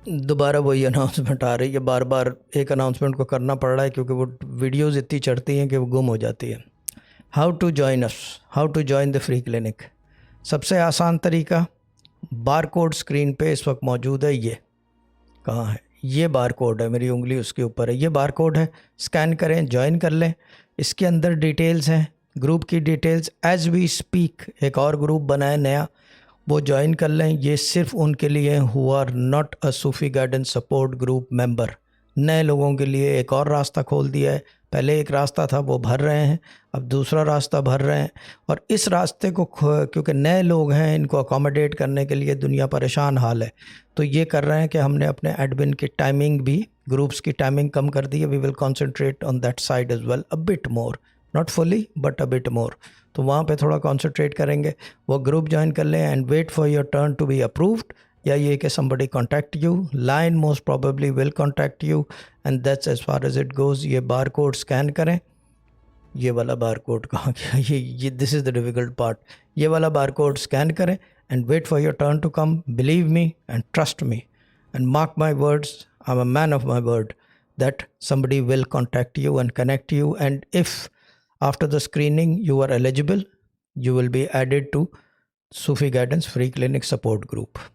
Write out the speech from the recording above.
दोबारा वही अनाउंसमेंट आ रही है, बार बार एक अनाउंसमेंट को करना पड़ रहा है क्योंकि वो वीडियोज़ इतनी चढ़ती हैं कि वो गुम हो जाती है। How to join us, how to join the free clinic. सबसे आसान तरीका, बार कोड स्क्रीन पे इस वक्त मौजूद है। ये कहाँ है? ये बार कोड है, मेरी उंगली उसके ऊपर है, ये बार कोड है। स्कैन करें, ज्वाइन कर लें। इसके अंदर डिटेल्स हैं, ग्रुप की डिटेल्स। एज वी स्पीक एक और ग्रुप बना है नया, वो ज्वाइन कर लें। ये सिर्फ उनके लिए who are not a Sufi guidance support group member. नए लोगों के लिए एक और रास्ता खोल दिया है। पहले एक रास्ता था वो भर रहे हैं, अब दूसरा रास्ता भर रहे हैं। और इस रास्ते को क्योंकि नए लोग हैं, इनको अकोमोडेट करने के लिए दुनिया परेशान हाल है, तो ये कर रहे हैं कि हमने अपने एडमिन की टाइमिंग भी, ग्रुप्स की टाइमिंग कम कर दी है। We will concentrate on that side as well, a bit more, not fully but a bit more. तो वहाँ पे थोड़ा कॉन्सेंट्रेट करेंगे। वो ग्रुप ज्वाइन कर लें and wait for your turn to be approved, या ये कि somebody contact you, line most probably will contact you, and that's as far as it goes। ये बार कोड स्कैन करें। ये वाला बार कोड कहाँ गया? ये this is the difficult part. ये वाला बार कोड स्कैन करें and wait for your turn to come. Believe me and trust me and mark my words, I am a man of my word, that somebody will contact you and connect you, and if after the screening you are eligible, you will be added to Sufi Guidance Free Clinic support group.